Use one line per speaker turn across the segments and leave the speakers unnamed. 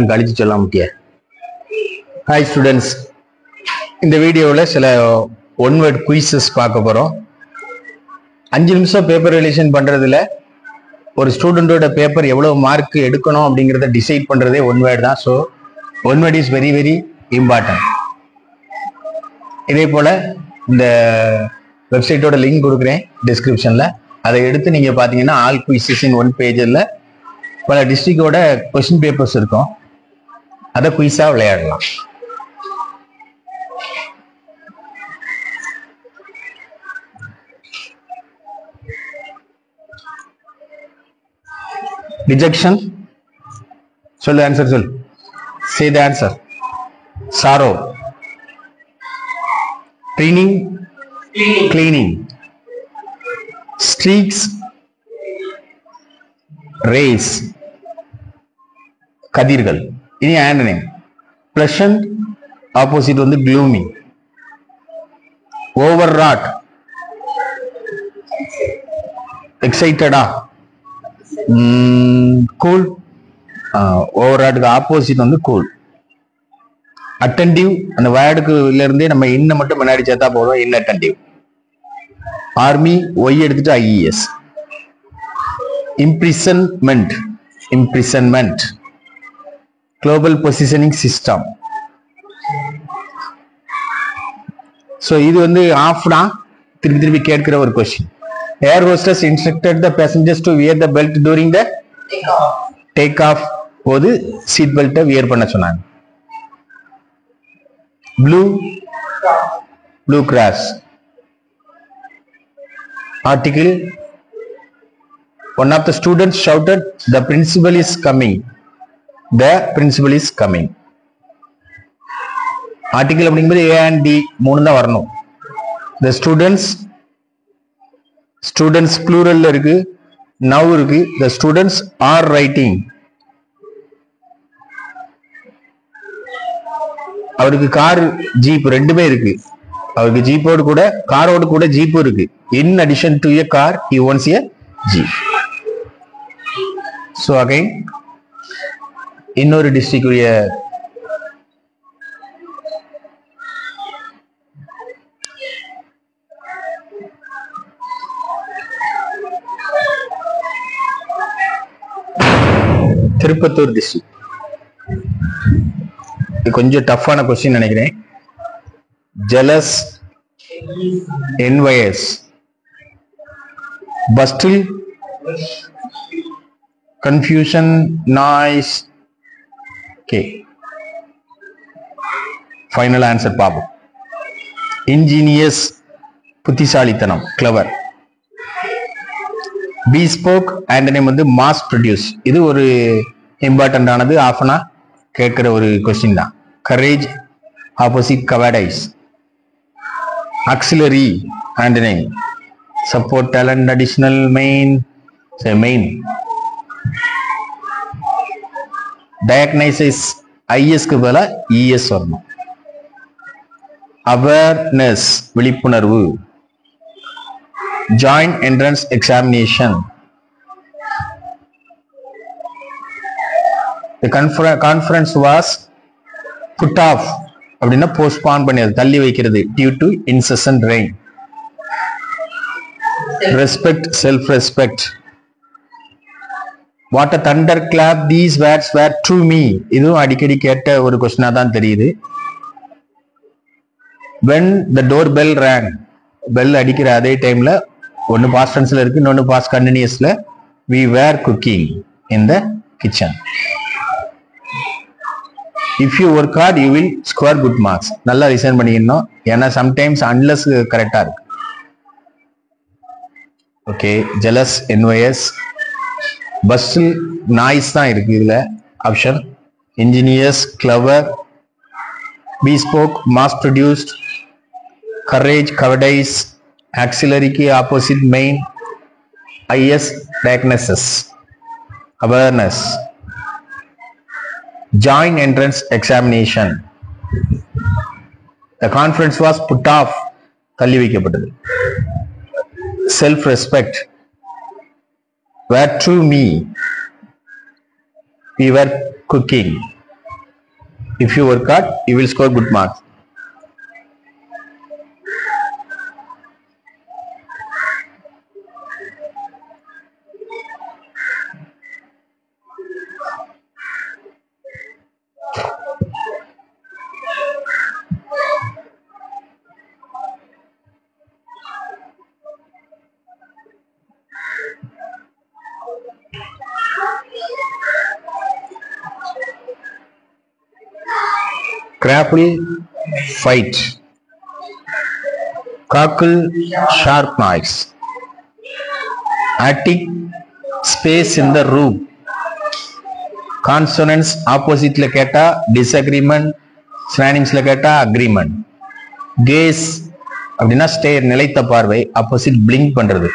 கழிச்சு சொல்ல முடிய. ஹாய் ஸ்டூடெண்ட்ஸ், இந்த வீடியோவில் சில ஒன் வேர்ட் குயிசஸ் பார்க்க போகிறோம். 5 நிமிஷம் பேப்பர் ரிலேஷன் பண்ணுறதுல ஒரு ஸ்டூடெண்டோட பேப்பர் எவ்வளோ மார்க் எடுக்கணும் அப்படிங்கிறத டிசைட் பண்ணுறதே ஒன் வேர்ட் தான். So one word is very very important. இதே போல் இந்த வெப்சைட்டோட லிங்க் கொடுக்குறேன் டிஸ்கிரிப்ஷனில். அதை எடுத்து நீங்கள் பார்த்தீங்கன்னா ஆல் குயிசஸ் இன் ஒன் பேஜில் பல டிஸ்ட்ரிக்டோட கொஸ்டின் பேப்பர்ஸ் இருக்கும். அதை குயிஸாக விளையாடலாம். Rejection. Soll the answer. Soll. Say the answer. Sorrow. Cleaning. Cleaning. Streaks. Rays. கதிர்கள். இனி ஆண்டனிம். Pleasant. Opposite வந்து gloomy. Overwrought. Excited. கூல். ஓவராட்டுக்கு ஆப்போசிட் வந்து கூல். அட்டென்டிவ், அந்த வேர்டுக்கு இருந்தே நம்ம இன்ன மட்டும் முன்னாடி சேர்த்தா போதும். இன்அட்டென்டிவ். ஆர்மி ஒய் எடுத்துட்டு IES. Imprisonment. Imprisonment. Global positioning system. So இது வந்து ஆஃப்னா திருப்பி திருப்பி கேட்கிற ஒரு question. Air hostess instructed the passengers to wear the belt during the take off. போது சீட் பெல்ட்டை வியர் பண்ண சொன்னாங்க. Blue cross. Article. One of the students shouted, "The principal is coming." The principal is coming. Article அப்படிங்கும்போது A and D மூணு தான் வரணும். The students plural இருக்கு, now இருக்கு. The students are writing. அவருக்கு கார் ஜீப் ரெண்டுமே இருக்கு. அவருக்கு ஜீப்போடு கூட காரோடு கூட ஜீப்பும் இருக்கு. In addition to a car, he owns a jeep. So again, இன்னொரு டிஸ்ட்ரிக்ட் உடைய திருப்பத்தூர் டிஸ்ட்ரிக்ட். இது கொஞ்சம் டஃப்பான கொஸ்டின் நினைக்கிறேன். Jealous, envious. Bustle, confusion, noise. Okay, final answer பார்ப்போம். இன்ஜீனியஸ், புத்திசாலித்தனம், கிளவர். பீஸ்போக் ஆண்டனிம் வந்து மாஸ் ப்ரொடியூஸ். இது ஒரு இம்பார்ட்டன்ட் ஆனது, ஆஃப்னா கேட்கிற ஒரு கொஸ்டின் தான். Courage opposite cowardice. Auxiliary antonym support, talent, additional, main. Diagnosis ஐஎஸ்க்கு பதிலா இஎஸ் வரணும். அவேர்னஸ் விழிப்புணர்வு. Joint entrance examination. The conference was put off அப்படின்னா போஸ்ட்பான் பண்ணியது, தள்ளி வைக்கிறது. Due to incessant rain. Respect, self-respect. What a thunderclap these words were to me. இதுவும் அடிக்கடி கேட்ட ஒரு கொஸ்டினா தான் தெரியுது. When the doorbell rang. Bell அடிக்கிற அதே டைம்ல ஒன்னு பாஸ்ட் டென்ஸ்ல இருக்கு, இன்னொன்னு past கண்டினியூஸ்ல. We were cooking in the kitchen. If you work hard, you will score good marks. நல்லா ரிசைன் பண்ணிக்கணும், ஏன்னா சம்டைம்ஸ் அன்லஸ் கரெக்டா இருக்கு. Okay, jealous, envious. Bustle noise தான் இருக்கு இதுல option. Ingenious, clever. Bespoke, mass produced. Courage, cowardice. Auxiliary की opposite main. IS, diagnosis. Awareness. Joint entrance examination. The conference was put off. தள்ளி வைக்கப்பட்டது. Self respect. Were to me. We were cooking. If you work hard, you will score good marks. Crapple, fight. Cackle, sharp noise. Attic, space in the room. Consonants opposite la ketta disagreement, synonyms la ketta agreement. Gaze அப்படின்னா stare நிலைத்த பார்வை, opposite blink பண்றது.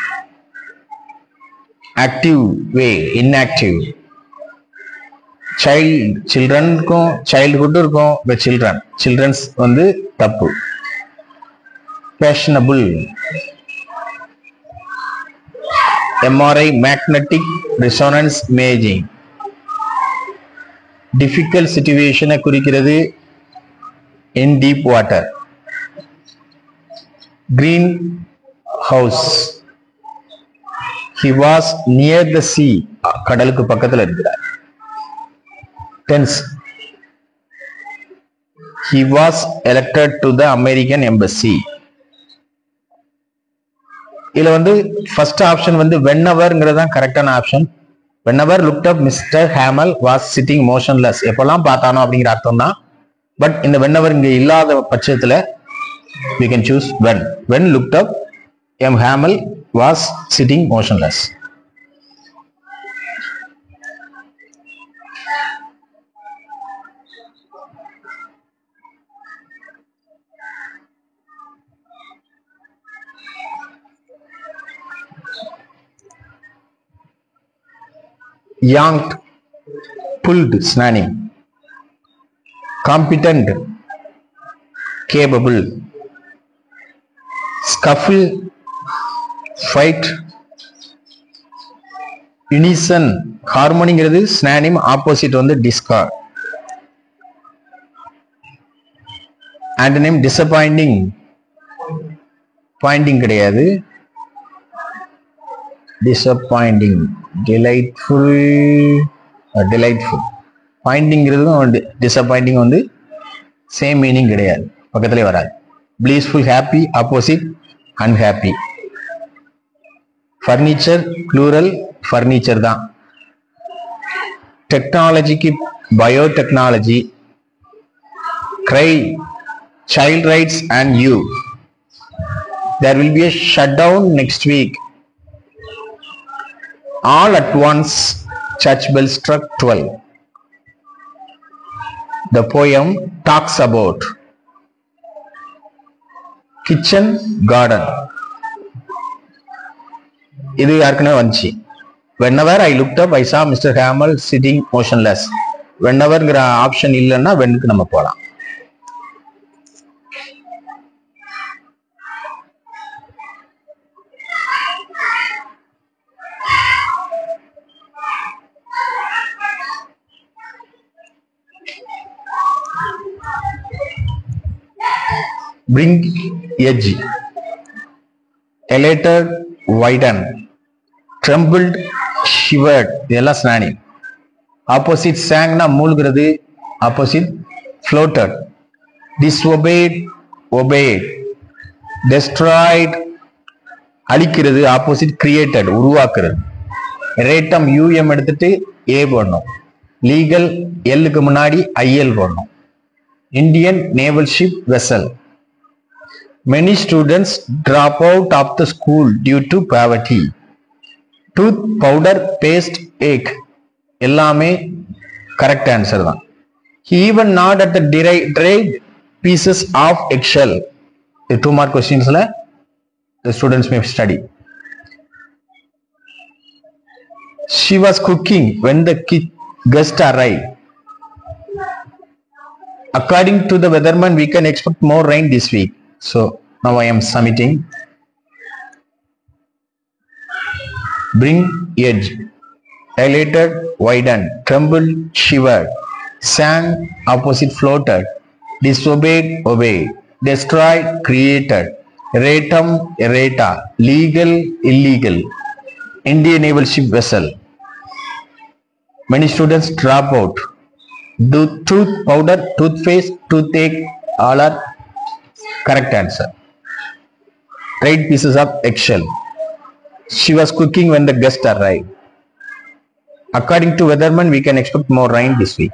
Active way, inactive. Child, childrenக்கும் childhood இருக்கும், but children's வந்து தப்பு. Fashionable. MRI, magnetic resonance imaging. Difficult situation குறிக்கிறது in deep water. Green house. He was near the sea. கடலுக்கு பக்கத்துல இருக்கிறார். Tense. He was elected to the American embassy. இதுல வந்து first option வந்து wheneverங்கிறது தான் கரெக்டான option. Whenever looked up, Mr. Hamel was sitting motionless. எப்பெல்லாம் பார்த்தானோ அப்படிங்கிற அர்த்தம் தான். பட் இந்த whenever இங்க இல்லாத பட்சத்துல we can choose when. When looked up, M. Hamel was sitting motionless. Yanked, pulled, synonym. Competent, capable. Scuffle, fight. Unison, harmonyங்கிறது synonym, opposite வந்து discord. Antonym, disappointing. Pointing கிடையாது. Disappointing. Delightful, delightful. Pointing disappointing வந்து same meaning கிடையாது, பக்கத்திலே வராது. Blissful, happy, opposite unhappy. Furniture, plural, furniture தான். Technology, biotechnology. Cry, child rights and you. There will be a shutdown next week. All at once, church bell struck 12. The poem talks about kitchen, garden. இது யாருக்குன்னா வந்துச்சு. Whenever I looked up, I saw Mr. Hamel sitting motionless. Wheneverங்கிற option இல்லைன்னா வென்னுக்கு நம்ம போகலாம். Bring, edge. Elated, widen. Trembled, shivered. இதெல்லாம் synonym. Opposite sangனா மூழ்கிறது, opposite floated. Disobeyed, obeyed. Destroyed, அழிக்கிறது, opposite created, உருவாக்குறது. Ratum, um எடுத்துட்டு a போடணும். Legal, l க்கு முன்னாடி il போடணும். Indian naval ship vessel. Many students drop out of the school due to poverty. Tooth, powder, paste, egg. எல்லாமே correct answer தான். He even gnawed at the dried pieces of eggshell. The 2 mark questions la the students may study. She was cooking when the guest arrived. According to the weatherman, we can expect more rain this week. So now I am submitting. Bring, edge. Dilated, widened. Trembled, shivered. Sang, opposite floated. Disobeyed, obeyed. Destroyed, created. Erratum, errata. Legal, illegal. Indian naval ship vessel. Many students drop out. Tooth powder, toothpaste, toothache, all are correct answer. Dried pieces of eggshell. She was cooking when the guest arrived. According to weatherman, we can expect more rain this week.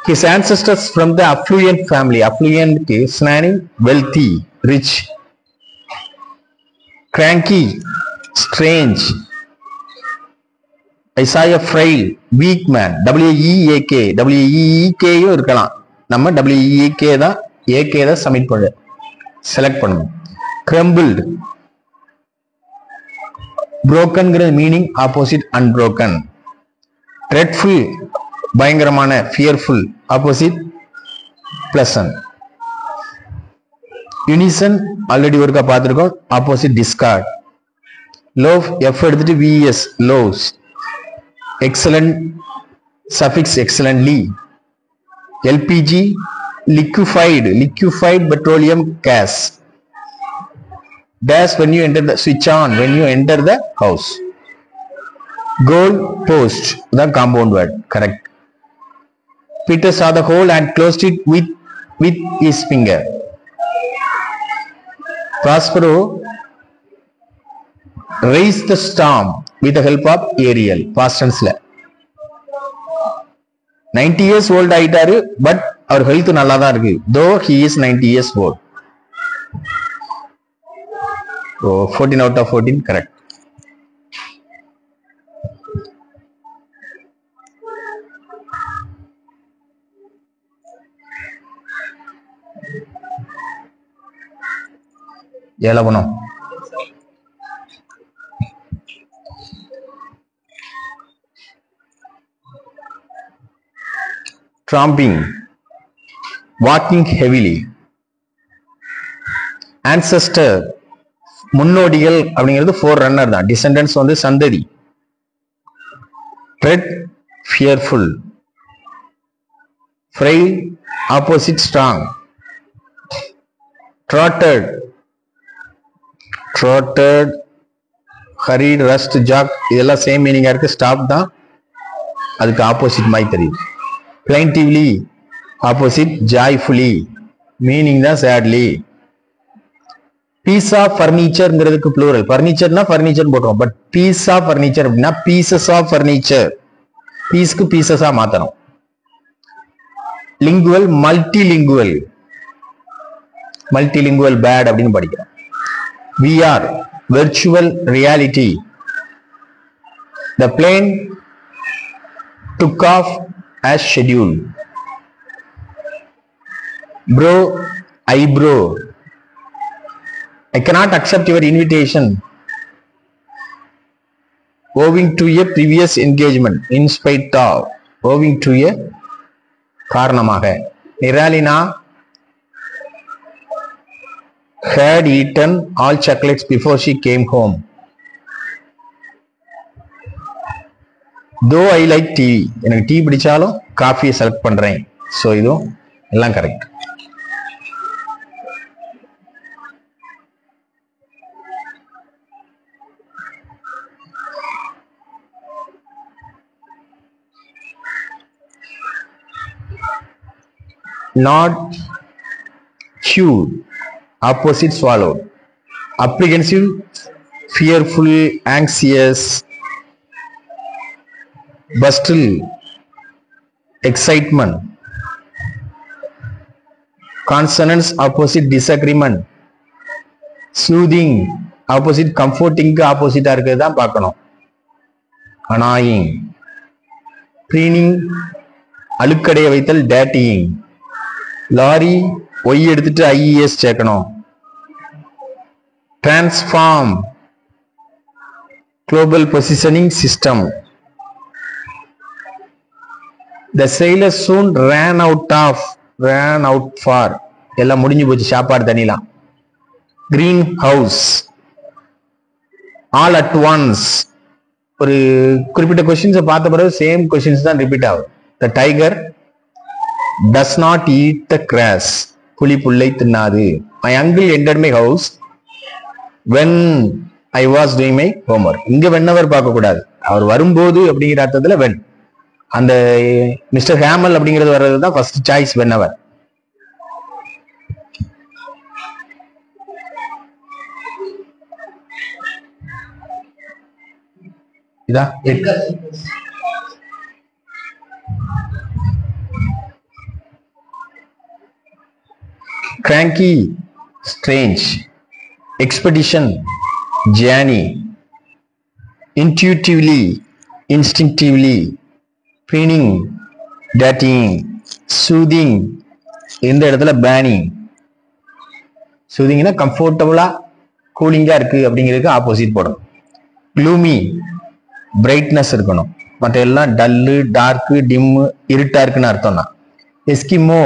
His ancestors from the affluent family. Affluent is wealthy, rich. Cranky, strange. I saw a frail, weak man. WEAK. WEEK இருக்கலாம். நம்ம WEAK தான் AK தான் submit பண்ணு. Select பண்ணணும். Crumbled. Broken meaning opposite unbroken. Dreadful, பயங்கரமான, fearful, opposite pleasant. Unison already ஒருக்கா பார்த்திருக்கோம், opposite discard. Loaf, F எடுத்துட்டு VS, loaves. Excellent, suffix excellently. LPG, liquefied petroleum gas. Dash when you enter the switch on, when you enter the house. Goal post, the compound word, correct. Peter saw the hole and closed it with his finger. Prospero raised the storm with the help of Ariel. Past tense. 90 years old ஆயிட்டாரு, but our health நல்லா தான் இருக்கு. Though he is 90 years old. So 14 out of 14 correct. ஏலவனம். Tramping, walking heavily. Ancestor, முன்னோடிகள் அப்படிங்கிறது forerunner தான். Descendants வந்து சந்ததி. Dread, fearful. Frail, opposite strong. Trotted, hurried, rushed, jog, இதெல்லாம் சேம் மீனிங்கா இருக்கு. ஸ்டாப் தான் அதுக்கு ஆப்போசிட் மாதிரி தெரியுது. Plaintively, opposite joyfully, மீனிங் தான் sadly. Piece of furnitureங்கிறதுக்கு plural. Furnitureனா furniture போடுறோம், பட் piece of furniture அப்படின்னா pieces of furniture. பீஸ்க்கு பீசஸா மாத்தணும். Lingual, multilingual bad அப்படின்னு படிக்கிறோம். VR, virtual reality. The plane took off as scheduled. Bro, eyebrow. I cannot accept your invitation owing to a previous engagement. In spite of, owing to a காரணமாக. Niralina had eaten all chocolates before she came home. Though I like tea, எனக்கு tea பிடிச்சாலும் காஃபியை select பண்றேன். So இதுவும் எல்லாம் correct. Not chewed, opposite swallowed. Apprehensive, fearful, anxious. Bustle, excitement. Consonants, opposite disagreement. Soothing, opposite comforting, opposite இருக்கிறது தான் பார்க்கணும். Annoying. Preening, அழுக்கடைய வைத்தல், dirtying. லாரி, ஒய் எடுத்துட்டு IES சேர்க்கணும். Transform, global positioning system. The sailor soon ran out for, எல்லாம் முடிஞ்சு போச்சு சாப்பாடு தண்ணிலாம். green house, all at once. ஒரு குறிப்பிட்ட கொஸ்டின்ஸை பார்த்த பிறகு சேம் கொஸ்டின்ஸ் தான் ரிப்பீட் ஆகும். The tiger does not eat the grass. புலி புல்லை தின்னாது. My uncle entered my house when I was doing my homework. இங்க whenever பார்க்க கூடாது, அவர் வரும்போது அப்படிங்கிற அர்த்தத்துல when. அந்த மிஸ்டர் ஹேமல் அப்படிங்கிறது வர்றது தான் ஃபர்ஸ்ட் சாய்ஸ் whenever. இதா cranky, strange, expedition, journey, intuitively, instinctively, preening, dating, soothing, இந்த இடத்துல banning. soothingனா கம்ஃபர்டபுளா கூலிங்கா இருக்கு அப்படிங்கிறதுக்கு ஆப்போசிட் போடும். gloomy, பிரைட்னஸ் இருக்கணும், மற்ற எல்லாம் டல்லு, டார்க்கு, டிம்மு, இருட்டா இருக்குன்னு அர்த்தம் தான். எஸ்கிமோ,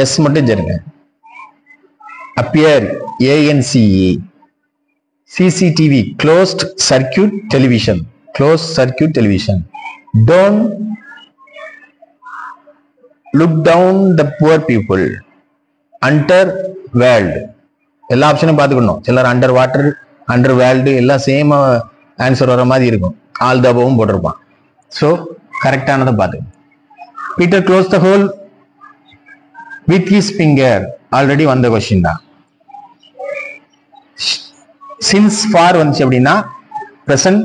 எஸ் மட்டும் சரிங்க. Appear, ANCE. CCTV, closed circuit television, close circuit television. Don't look down the poor people. Underworld, எல்லா ஆப்ஷனும் பார்த்துக்கணும். சிலர் அண்டர் வாட்டர், அண்டர் வேர்ல்டு எல்லாம் சேம் ஆன்சர் வர மாதிரி இருக்கும். ஆல் தபவும் போட்டிருப்பான். ஸோ கரெக்டானதை பார்த்து. Peter close the hole with his finger, already வந்த கொஸ்டின் தான். சின்ஸ் ஃபார் வந்துச்சு அப்படின்னா present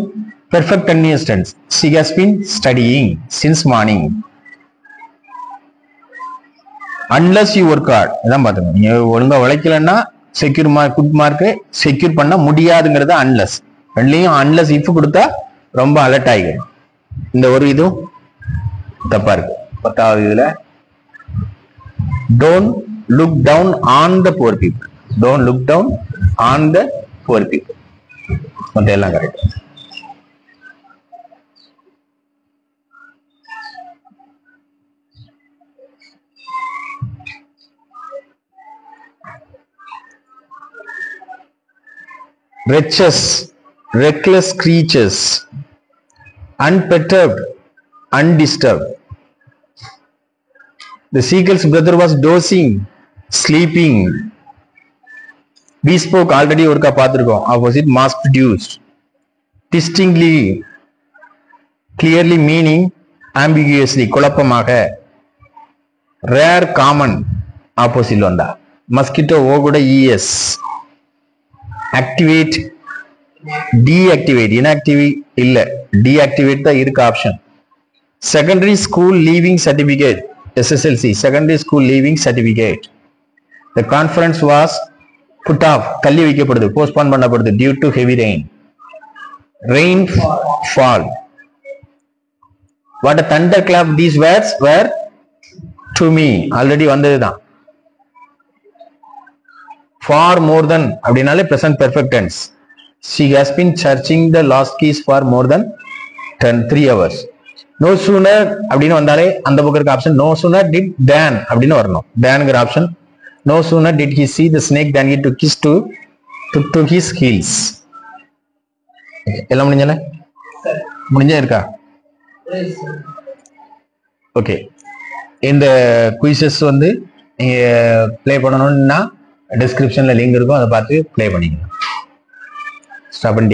perfect continuous tense. she has been studying since morning. unless you work hard, இதான் பார்த்துக்கணும். நீங்க ஒழுங்கா உழைக்கலன்னா secure mark, good mark secure பண்ண முடியாதுங்கிறது அன்லஸ். ரெண்டுலையும் அன்லஸ் இஃப் கொடுத்தா ரொம்ப அலர்ட் ஆகிடும். இந்த ஒரு இதுவும் தப்பா இருக்கு. 10வது இதுல don't look down on the poor people, don't look down on the poor people. மற்ற எல்லாம் correct. wretches, reckless creatures, unperturbed, undisturbed. The seagull's brother was dozing, sleeping. We spoke already ஒருக்கா பார்த்திருக்கோம். Opposite mass produced. Distinctly, clearly meaning, ambiguously, குழப்பமாக. Rare, common, opposite வந்தா. Mosquito O கூட ES. Activate, deactivate, inactivate இல்ல, deactivate தான் இருக்கு option. Secondary school leaving certificate, SSLC, secondary school leaving certificate. The conference was put off, தள்ளி வைக்கப்படுது, postpone பண்ணப்படுது due to heavy rain. Rain fall. What a thunderclap these words were to me, already வந்ததுதான். Far more than அப்படினாலே present perfect tense. She has been searching the lost keys for more than 3 hours. No sooner அப்படின்னு வந்தாலே அந்த பக்கம் இருக்க option no sooner did Dan அப்படின்னு வரணும். Danங்கிற option. No sooner did he see the snake than he took his heels. எல்லாம் முடிஞ்சல? முடிஞ்சா இருக்கா? ஓகே. இந்த குயிசஸ் வந்து நீங்க ப்ளே பண்ணணும்னா டிஸ்கிரிப்ஷன்ல லிங்க் இருக்கும், அதை பார்த்து ப்ளே பண்ணிக்கலாம். ஸ்டாப் பண்ணி